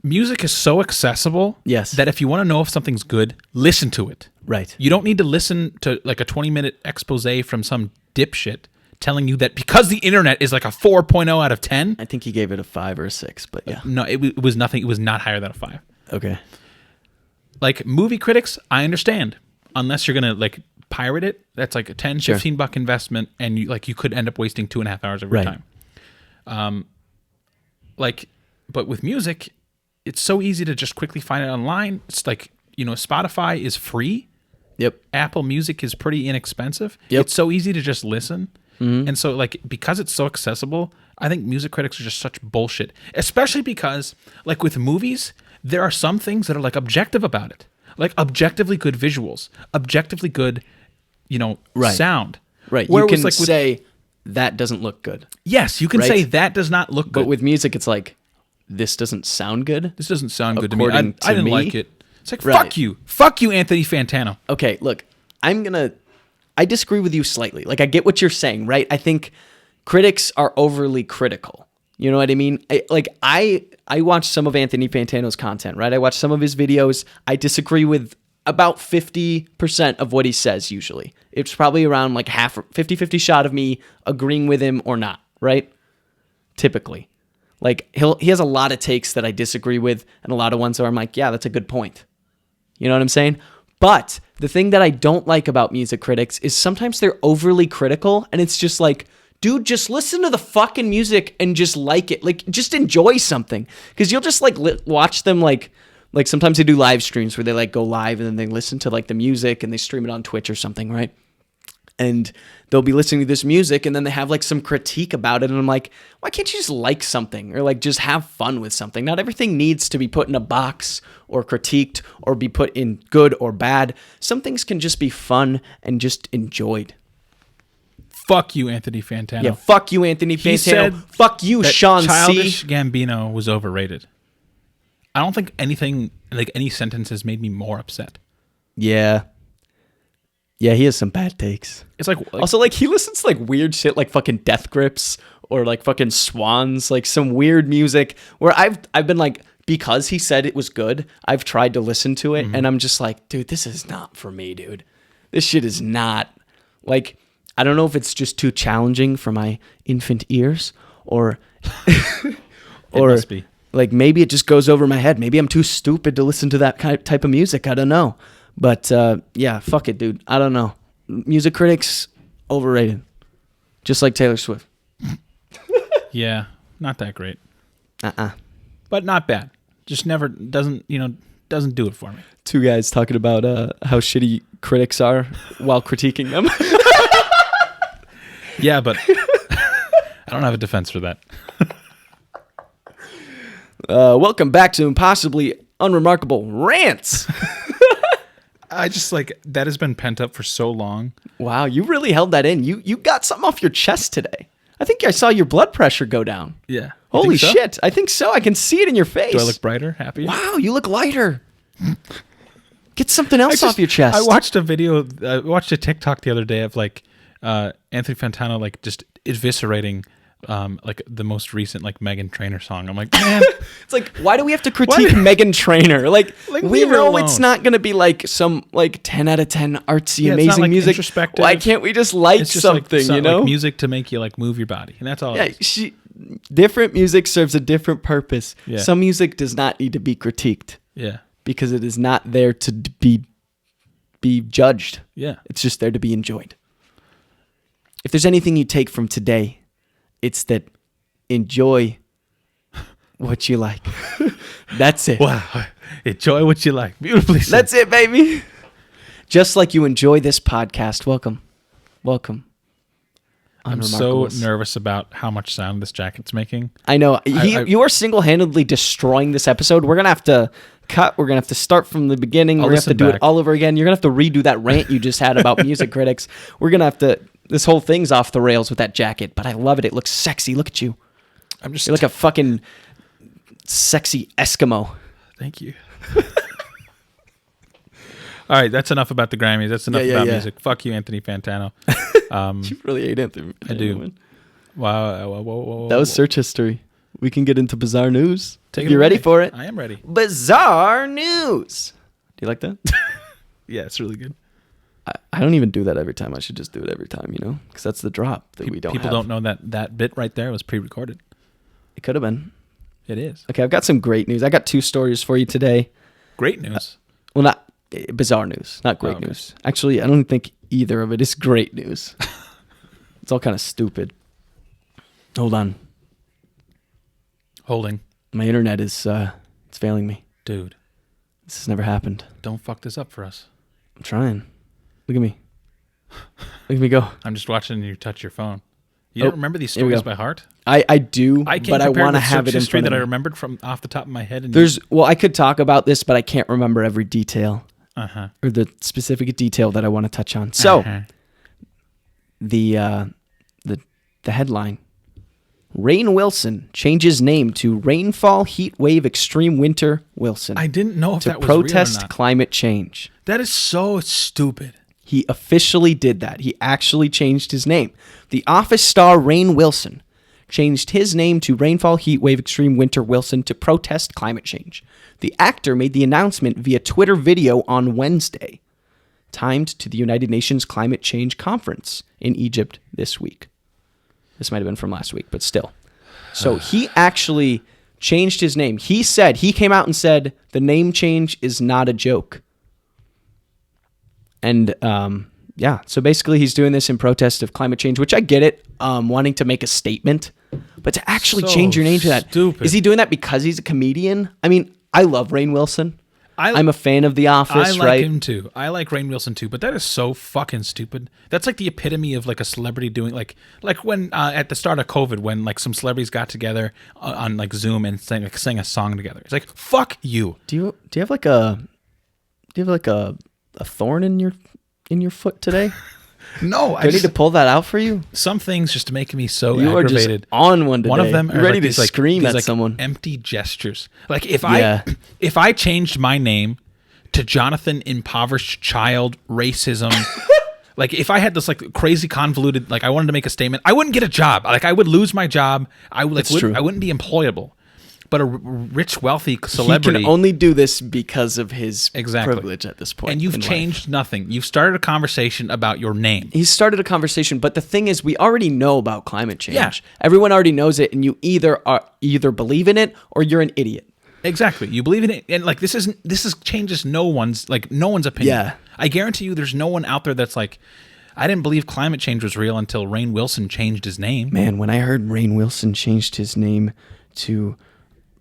Music is so accessible that if you want to know if something's good, listen to it. Right. You don't need to listen to like a 20-minute expose from some dipshit telling you that because the internet is like a 4.0 out of 10. I think he gave it a 5 or a 6, but yeah. No, it was nothing. It was not higher than a 5. Okay. Like movie critics, I understand. Unless you're going to like pirate it, that's like a $10, $15 investment, and you could end up wasting 2.5 hours of your time. But with music, it's so easy to just quickly find it online. It's like, Spotify is free. Yep. Apple Music is pretty inexpensive. Yep. It's so easy to just listen. Mm-hmm. And so like, because it's so accessible, I think music critics are just such bullshit, especially because like with movies, there are some things that are like objective about it, like objectively good visuals, objectively good, sound. Right. Where you can like say that doesn't look good. Yes, you can say that does not look good. But with music, it's like, this doesn't sound good. This doesn't sound good to me. I According to didn't me. like it. It's like, Right. fuck you, Anthony Fantano. Okay, look, I disagree with you slightly. Like, I get what you're saying, right? I think critics are overly critical. You know what I mean? I watch some of Anthony Fantano's content, right? I watch some of his videos. I disagree with about 50% of what he says usually. It's probably around like 50-50 shot of me agreeing with him or not, right? Typically. Like, he has a lot of takes that I disagree with and a lot of ones where I'm like, yeah, that's a good point. You know what I'm saying? But the thing that I don't like about music critics is sometimes they're overly critical, and it's just like, dude, just listen to the fucking music and just like it. Like, just enjoy something. Because you'll just like watch them like sometimes they do live streams where they like go live and then they listen to like the music and they stream it on Twitch or something, right? And they'll be listening to this music and then they have like some critique about it. And I'm like, why can't you just like something or like just have fun with something? Not everything needs to be put in a box or critiqued or be put in good or bad. Some things can just be fun and just enjoyed. Fuck you, Anthony Fantano. Yeah, fuck you, Anthony Fantano. Said fuck you, Sean Childish C. Gambino was overrated. I don't think anything, like any sentence has made me more upset. Yeah. Yeah, he has some bad takes. It's like also, like, he listens to like weird shit like fucking Death Grips or like fucking Swans, like some weird music where I've been like, because he said it was good, I've tried to listen to it and I'm just like, dude, this is not for me, dude. This shit is not, like, I don't know if it's just too challenging for my infant ears or or must be. Like maybe it just goes over my head. Maybe I'm too stupid to listen to that type of music. I don't know. But yeah, fuck it, dude. I don't know. Music critics, overrated. Just like Taylor Swift. Yeah, not that great. Uh-uh. But not bad. Just never, doesn't do it for me. Two guys talking about how shitty critics are while critiquing them. Yeah, but I don't have a defense for that. Welcome back to Impossibly Unremarkable Rants. I just like, that has been pent up for so long. Wow, you really held that in. You got something off your chest today. I think I saw your blood pressure go down. Yeah. Holy shit. I think so. I can see it in your face. Do I look brighter, happier? Wow, you look lighter. Get something else off your chest. I watched a TikTok the other day of like Anthony Fantano like just eviscerating like the most recent like Meghan Trainor song. I'm like, man, it's like, why do we have to critique Meghan Trainor? Like we know alone. It's not going to be like some like 10 out of 10 artsy, yeah, amazing it's not, like, music. Introspective. Why can't we just like it's just something, like, you know? Like music to make you like move your body. And that's all it is. Different music serves a different purpose. Yeah. Some music does not need to be critiqued. Yeah. Because it is not there to be judged. Yeah. It's just there to be enjoyed. If there's anything you take from today, it's that enjoy what you like. That's it. Wow. Enjoy what you like. Beautifully said. That's it, baby. Just like you enjoy this podcast. Welcome. I'm so nervous about how much sound this jacket's making. I know. You are single-handedly destroying this episode. We're going to have to cut. We're going to have to start from the beginning. We're going to have to do it all over again. You're going to have to redo that rant you just had about music critics. We're going to have to... This whole thing's off the rails with that jacket, but I love it. It looks sexy. Look at you. You're like a fucking sexy Eskimo. Thank you. All right, that's enough about the Grammys. That's enough about music. Fuck you, Anthony Fantano. You really hate Anthony Fantano. I do. Wow. Whoa. That was search history. We can get into bizarre news. You ready for it? I am ready. Bizarre news. Do you like that? Yeah, it's really good. I don't even do that every time. I should just do it every time, you know? Because that's the drop that we don't have. People don't know that bit right there was pre-recorded. It could have been. It is. Okay, I've got some great news. I got 2 stories for you today. Great news. Well, not bizarre news. Not great news. Actually, I don't think either of it is great news. It's all kind of stupid. Hold on. Holding. My internet is it's failing me. Dude. This has never happened. Don't fuck this up for us. I'm trying. Look at me. Look at me go. I'm just watching you touch your phone. You don't remember these stories by heart? I do, I can't but I want to have it in history front of that me. I remembered from off the top of my head. And I could talk about this, but I can't remember every detail or the specific detail that I want to touch on. So, the headline Rainn Wilson changes name to Rainfall Heat Wave Extreme Winter Wilson. I didn't know if to that was real or protest not. climate change. That is so stupid. He officially did that. He actually changed his name. The Office star Rainn Wilson changed his name to Rainfall Heatwave Extreme Winter Wilson to protest climate change. The actor made the announcement via Twitter video on Wednesday, timed to the United Nations Climate Change Conference in Egypt this week. This might have been from last week, but still. So he actually changed his name. He came out and said, the name change is not a joke. And yeah, so basically he's doing this in protest of climate change, which I get it, wanting to make a statement, but to actually change your name to that. Stupid. Is he doing that because he's a comedian? I mean, I love Rainn Wilson. I'm a fan of The Office, I like right? him too. I like Rainn Wilson too, but that is so fucking stupid. That's like the epitome of like a celebrity doing like when at the start of COVID when like some celebrities got together on like Zoom and sang a song together. It's like fuck you. Do you have like a thorn in your foot today? No, Do I need to pull that out for you? Some things just make me so You are aggravated. just on one today. One of them You're are ready like to these, like, scream these, at like, someone. Empty gestures. Like if I changed my name to Jonathan Impoverished Child Racism, like if I had this like crazy convoluted, like I wanted to make a statement, I wouldn't get a job. Like I would lose my job. I wouldn't be employable. But a rich, wealthy celebrity He can only do this because of his privilege at this point. And you've changed nothing. You've started a conversation about your name. He started a conversation, but the thing is, we already know about climate change. Yeah. Everyone already knows it, and you either believe in it or you're an idiot. Exactly. You believe in it, and like this changes no one's opinion. Yeah. I guarantee you, there's no one out there that's like, I didn't believe climate change was real until Rainn Wilson changed his name. Man, when I heard Rainn Wilson changed his name to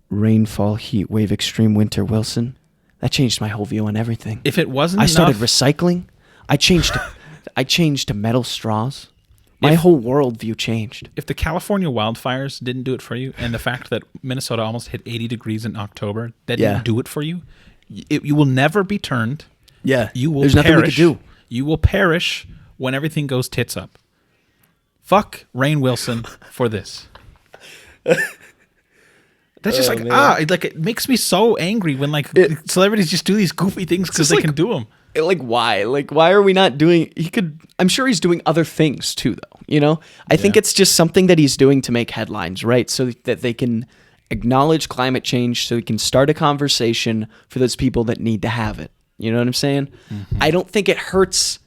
Rainfall Heat Wave Extreme Winter Wilson, that changed my whole view on everything. If it wasn't, I started recycling. I changed to metal straws. My whole worldview changed. If the California wildfires didn't do it for you, and the fact that Minnesota almost hit 80 degrees in October, that didn't do it for you, you will never be turned. Yeah, you will There's perish. nothing we could do. You will perish when everything goes tits up. Fuck Rainn Wilson for this. That's just it makes me so angry when celebrities just do these goofy things because they can do them. Why? Why are we not doing? I'm sure he's doing other things too, though. You know, I think it's just something that he's doing to make headlines, right? So that they can acknowledge climate change, so he can start a conversation for those people that need to have it. You know what I'm saying? Mm-hmm. I don't think it hurts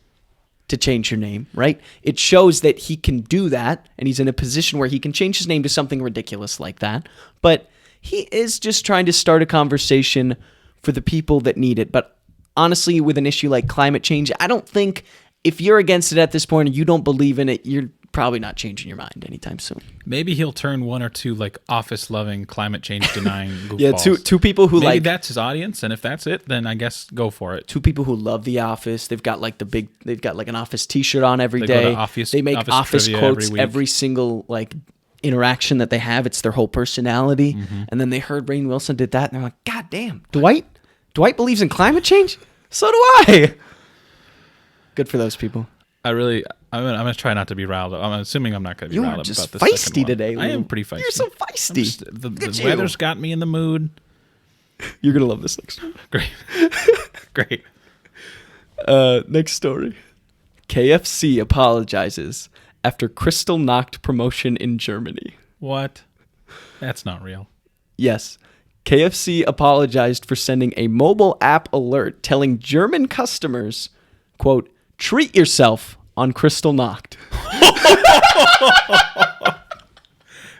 to change your name, right? It shows that he can do that, and he's in a position where he can change his name to something ridiculous like that. But he is just trying to start a conversation for the people that need it. But honestly, with an issue like climate change, I don't think if you're against it at this point or you don't believe in it, you're probably not changing your mind anytime soon. Maybe he'll turn one or two office-loving, climate change denying goofballs. Yeah, two people who maybe that's his audience, and if that's it, then I guess go for it. Two people who love The Office. They've got an Office T-shirt on every day. They make office quotes every single interaction that they have. It's their whole personality. Mm-hmm. And then they heard Rainn Wilson did that, and they're like, God damn, Dwight believes in climate change? So do I. Good for those people. I'm gonna try not to be riled up. I'm assuming I'm not gonna be riled up about this. You're just feisty today, Lou. I am pretty feisty. You're so feisty. The weather's got me in the mood. You're gonna love this next one. Great. Next story. KFC apologizes after Crystal knocked promotion in Germany. What? That's not real. Yes. KFC apologized for sending a mobile app alert telling German customers, quote, treat yourself on Crystal Knocked.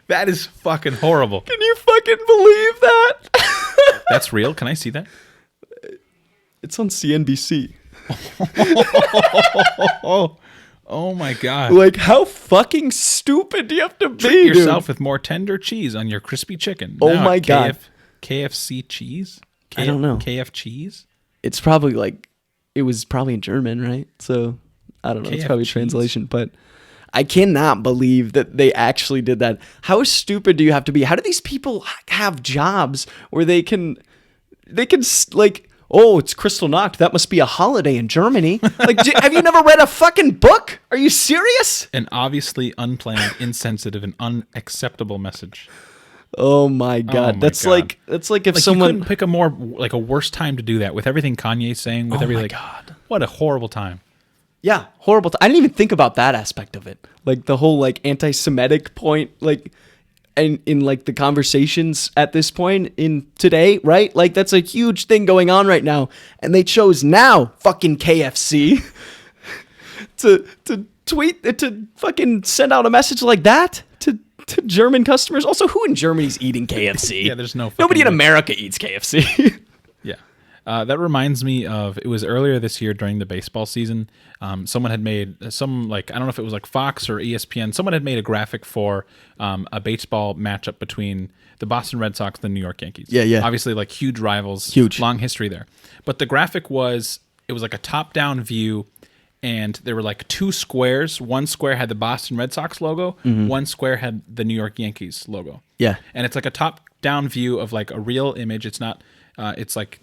That is fucking horrible. Can you fucking believe that? That's real? Can I see that? It's on CNBC. Oh my God. How fucking stupid do you have to be? Treat yourself with more tender cheese on your crispy chicken. Oh my God. KFC cheese? I don't know. KF cheese? It's probably it was probably in German, right? So I don't know. It's probably a translation, but I cannot believe that they actually did that. How stupid do you have to be? How do these people have jobs where they can oh, it's Kristallnacht. That must be a holiday in Germany. Like, have you never read a fucking book? Are you serious? An obviously unplanned, insensitive, and unacceptable message. Oh my god, that's God. like if someone you couldn't pick a more like a worse time to do that with everything Kanye's saying. With God, what a horrible time. Yeah, horrible. I didn't even think about that aspect of it, like the whole like anti-Semitic point, like. And in like the conversations at this point in today, right? Like that's a huge thing going on right now. And they chose now fucking KFC to tweet, to fucking send out a message like that to German customers. Also, who in Germany's eating KFC? Yeah, there's no nobody in America eats KFC. Yeah. That reminds me of, it was earlier this year during the baseball season. Someone had made I don't know if it was like Fox or ESPN. Someone had made a graphic for a baseball matchup between the Boston Red Sox and the New York Yankees. Yeah. Obviously, like huge rivals, Huge. long history there. But the graphic it was like a top-down view, and there were like two squares. One square had the Boston Red Sox logo. One square had the New York Yankees logo. Yeah. And it's like a top-down view of like a real image. It's not. It's like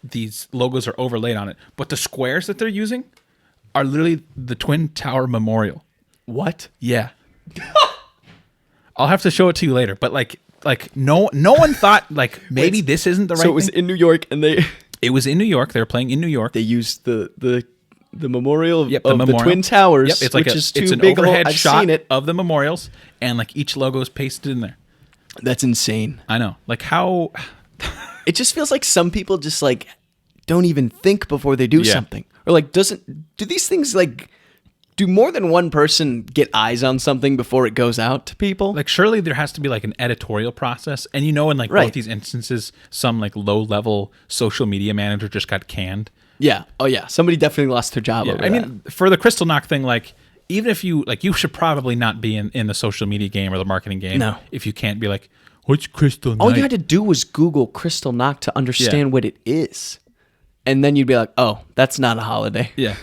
these logos are overlaid on it, but the squares that they're using are literally the Twin Tower Memorial. What? Yeah. I'll have to show it to you later, but like no one thought like maybe this isn't the right So it was thing. in New York, and It was in New York. They were playing in New York. they used the memorial of, Yep, of the memorial. Twin Towers, Yep, it's like which is too it's an big. overhead I've shot seen it. of the memorials, and like each logo is pasted in there. That's insane. I know. Like how It just feels like some people just like don't even think before they do Yeah. something, or like do these things like do more than one person get eyes on something before it goes out to people? like surely there has to be like an editorial process, and in like Right. both these instances, some like low level social media manager just got canned. Yeah. Oh yeah. Somebody definitely lost their job. Yeah, over I that. mean, for the Kristallnacht thing, like even if you like, you should probably not be in the social media game or the marketing game. No. If you can't be like, what's Kristallnacht? All you had to do was Google Kristallnacht to understand Yeah. what it is, and then you'd be like, "Oh, that's not a holiday." Yeah.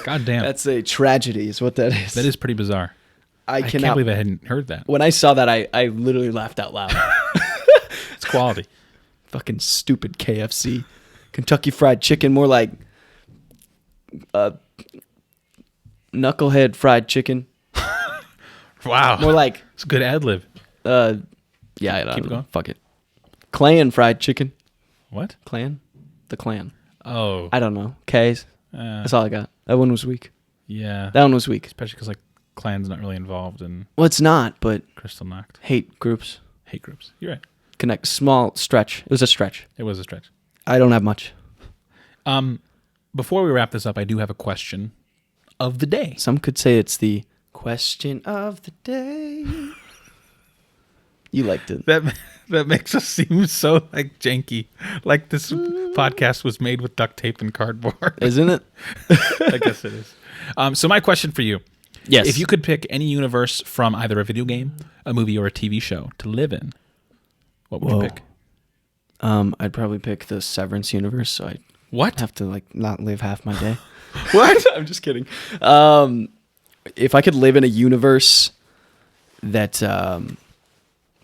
God damn. That's a tragedy, is what that is. That is pretty bizarre. I can't cannot believe I hadn't heard that. When I saw that, I literally laughed out loud. It's quality. Fucking stupid KFC. Kentucky Fried Chicken, more like Knucklehead Fried Chicken. Wow. More like, It's a good ad lib. yeah, I don't Keep know. going. Fuck it. Clan Fried Chicken. What? Clan? The Clan. Oh. I don't know. K's. That's all I got. That one was weak. Yeah. That one was weak. Especially because like Klan's not really involved in Well, it's not, but Kristallnacht. hate groups. Hate groups. You're right. Connect. Small stretch. It was a stretch. It was a stretch. I don't have much. Before we wrap this up, I do have a question of the day. Some could say it's the question of the day. You liked it. That makes us seem so like janky. Like this podcast was made with duct tape and cardboard. Isn't it? I guess it is. So my question for you. Yes. If you could pick any universe from either a video game, a movie, or a TV show to live in, what would you pick? I'd probably pick the Severance universe, so I'd What? have to like not live half my day. What? I'm just kidding. If I could live in a universe that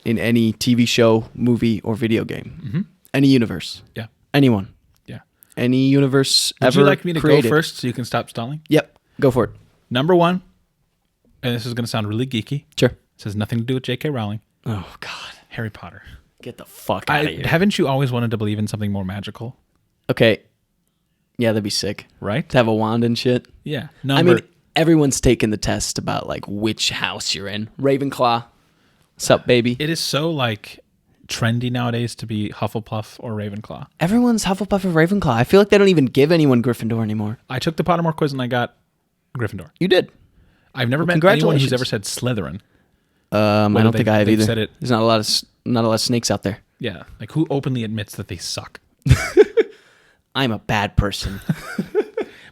in any TV show, movie, or video game, any universe, Yeah. anyone, Yeah. any universe Would ever you like me to created. go first so you can stop stalling? Yep, go for it. Number one, and this is going to sound really geeky. Sure. This has nothing to do with J.K. Rowling. Oh God, Harry Potter. get the fuck out of here. Haven't you always wanted to believe in something more magical? Okay, yeah, that'd be sick. Right? To have a wand and shit. Yeah. I mean, everyone's taken the test about like which house you're in. Ravenclaw. What's up, baby? It is so like trendy nowadays to be Hufflepuff or Ravenclaw. Everyone's Hufflepuff or Ravenclaw. I feel like they don't even give anyone Gryffindor anymore. I took the Pottermore quiz and I got Gryffindor. You did. I've never met anyone who's congratulations. ever said Slytherin. I don't think I have they've either. said it- There's not a lot of snakes out there. Yeah. Like who openly admits that they suck? I'm a bad person.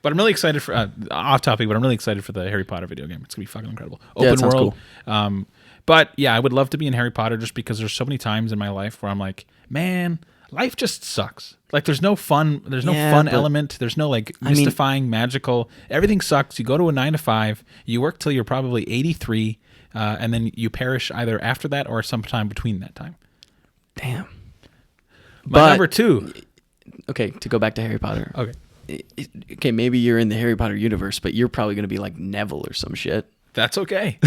But I'm really excited for off topic, but I'm really excited for the Harry Potter video game. It's gonna be fucking incredible. Yeah, Open that sounds world. But yeah, I would love to be in Harry Potter just because there's so many times in my life where I'm like, man, life just sucks. Like there's no fun. There's no fun element. There's no like mystifying, magical. Everything sucks. You go to a 9 to 5. You work till you're probably 83, and then you perish either after that or sometime between that time. Damn. My number two. okay, to go back to Harry Potter. Okay. Okay, maybe you're in the Harry Potter universe, but you're probably gonna be like Neville or some shit. That's okay.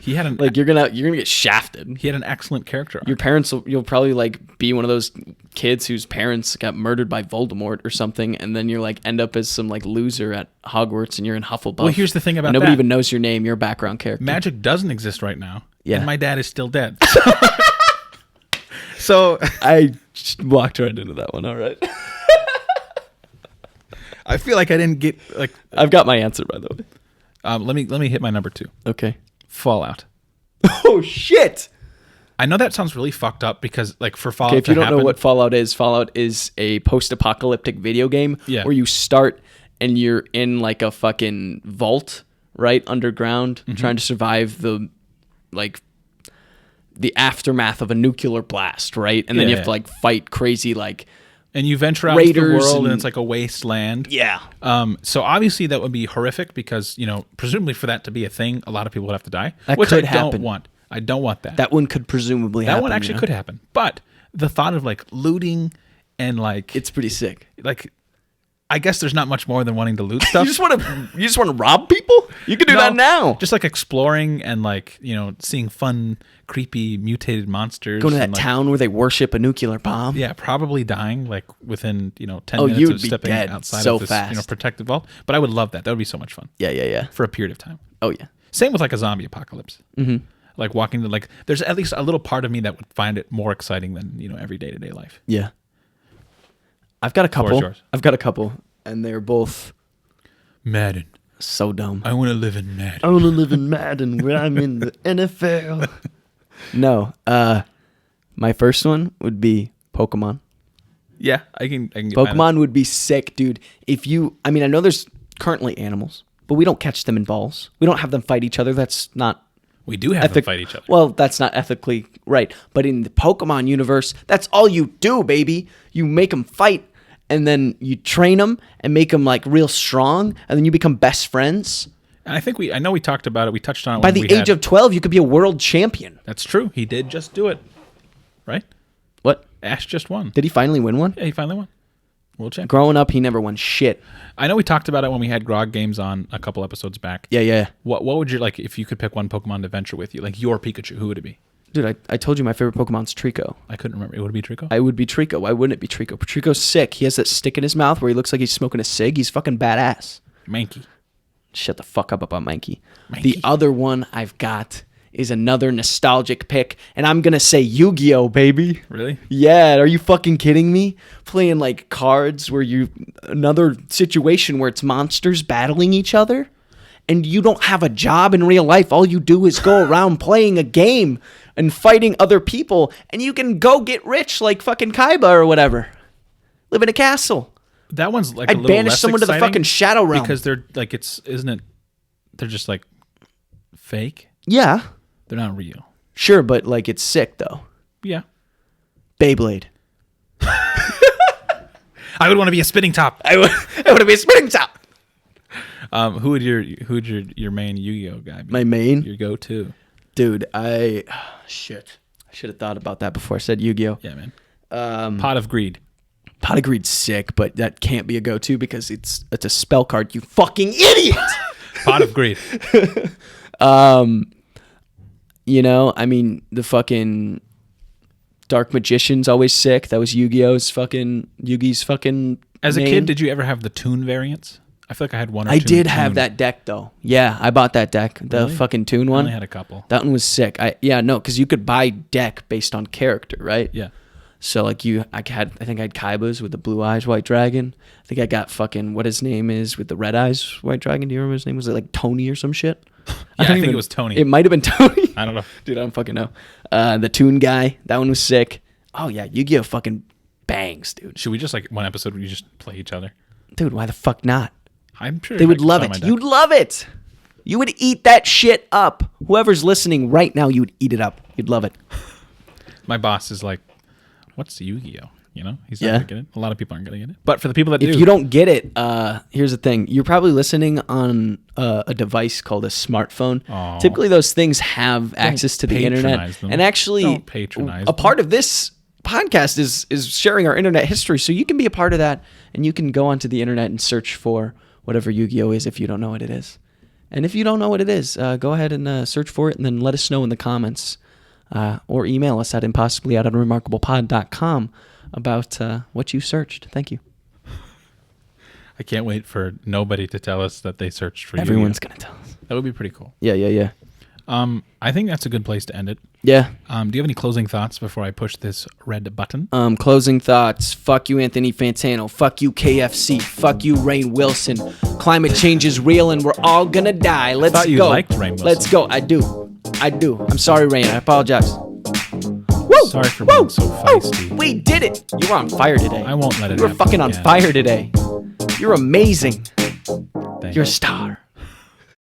He had an Like you're gonna get shafted. he had an excellent character arc. Your parents, you'll probably like be one of those kids whose parents got murdered by Voldemort or something, and then you're like end up as some like loser at Hogwarts, and you're in Hufflepuff. Well, here's the thing about nobody that. even knows your name. You're a background character. Magic doesn't exist right now. Yeah. And my dad is still dead. So I just walked right into that one. All right. I feel like I didn't get like. I've got my answer, by the way. Let me hit my number 2. Okay. Fallout. Oh shit. I know that sounds really fucked up because like for Fallout. Okay, if you to don't know happen- what Fallout is a post-apocalyptic video game where you start and you're in like a fucking vault, right, underground, trying to survive the aftermath of a nuclear blast, right? And then you have to like fight crazy like and you venture out into the world and it's like a wasteland. Yeah. So obviously that would be horrific because, presumably for that to be a thing, a lot of people would have to die, That which could I happen. don't want. I don't want that. That one could presumably happen. That one actually could happen. But the thought of like looting and like It's pretty sick. like I guess there's not much more than wanting to loot stuff. You just want to rob people? You can do that now. Just like exploring and like, seeing fun, creepy, mutated monsters. Going to that and, like, town where they worship a nuclear bomb. Yeah, probably dying like within, 10 Oh, minutes you'd of be stepping dead outside so of this, fast. protected vault. But I would love that. That would be so much fun Yeah. for a period of time. Oh, yeah. Same with like a zombie apocalypse. Mm-hmm. Like walking to like, there's at least a little part of me that would find it more exciting than, every day-to-day life. Yeah. I've got a couple. yours. And they're both Madden. so dumb. I want to live in Madden. I want to live in Madden where I'm in the NFL. No. My first one would be Pokemon. Yeah, I can get Pokemon would be sick, dude. I know there's currently animals, but we don't catch them in balls. We don't have them fight each other. That's not We do have them fight each other. Well, that's not ethically right. But in the Pokemon universe, that's all you do, baby. You make them fight, and then you train them and make them like real strong, and then you become best friends. And I know we talked about it. We touched on it. By the age of 12, you could be a world champion. That's true. He did just do it, right? What? Ash just won. Did he finally win one? Yeah, he finally won. World champion. Growing up, he never won shit. I know we talked about it when we had Grog Games on a couple episodes back. Yeah. What would you like if you could pick one Pokemon to venture with you? Like your Pikachu, who would it be? Dude, I told you my favorite Pokemon's Trico. I couldn't remember. It would be Trico? I would be Trico. Why wouldn't it be Trico? Trico's sick. He has that stick in his mouth where he looks like he's smoking a cig. He's fucking badass. Mankey. Shut the fuck up about Mankey. The other one I've got is another nostalgic pick, and I'm going to say Yu-Gi-Oh, baby. Really? Yeah, are you fucking kidding me? Playing like cards where another situation where it's monsters battling each other, and you don't have a job in real life. All you do is go around playing a game and fighting other people, and you can go get rich like fucking Kaiba or whatever. Live in a castle. That one's like I'd a little banish less someone to the exciting fucking Shadow Realm. because they're like they're just like fake. Yeah. They're not real. Sure, but like it's sick though. Yeah. Beyblade. I would want to be a spinning top. I want to be a spinning top. Who would your main Yu-Gi-Oh guy be? My main? Your go-to. Dude, shit. I should have thought about that before I said Yu-Gi-Oh. Yeah, man. Pot of Greed. Pot of Greed's sick, but that can't be a go-to because it's a spell card, you fucking idiot! Pot of Greed. The fucking Dark Magician's always sick. That was Yugi's fucking As a name. kid, did you ever have the Toon variants? I feel like I had one or two. I did Toon. have that deck though. Yeah, I bought that deck. The Really? fucking Toon I one. only had a couple. That one was sick. Because you could buy deck based on character, right? Yeah. So like I think I had Kaiba's with the blue eyes white dragon. I think I got fucking what his name is with the red eyes white dragon. Do you remember his name? Was it like Tony or some shit? I think it was Tony. It might have been Tony. I don't know. Dude, I don't fucking know. The Toon guy, that one was sick. Oh yeah, Yu-Gi-Oh fucking bangs, dude. Should we just like one episode where you just play each other? Dude, why the fuck not? I'm sure They I would could love find my it. deck. You'd love it. You would eat that shit up. Whoever's listening right now, you would eat it up. You'd love it. My boss is like, "What's Yu-Gi-Oh?" He's not Yeah. gonna get it. A lot of people aren't gonna get it. But for the people that do, If you don't get it, here's the thing. You're probably listening on a device called a smartphone. Aw. Typically, those things have access to the internet. patronize them. And actually, Don't patronize a them. part of this podcast is sharing our internet history, so you can be a part of that, and you can go onto the internet and search for whatever Yu-Gi-Oh is if you don't know what it is. And if you don't know what it is, go ahead and search for it, and then let us know in the comments, or email us at impossibly@unremarkablepod.com about what you searched. Thank you. I can't wait for nobody to tell us that they searched for Everyone's going to tell us. That would be pretty cool. Yeah. I think that's a good place to end it. Yeah. Do you have any closing thoughts before I push this red button? Closing thoughts. Fuck you, Anthony Fantano. Fuck you, KFC. Fuck you, Rainn Wilson. Climate change is real and we're all gonna die. Let's go. I thought you liked Rainn Wilson. Let's go. I do. I'm sorry, Rainn. I apologize. Woo! Sorry for being so feisty. We did it. You were on fire today. I won't let it You were happen fucking again. on fire today. You're amazing. Thank You're a you. star.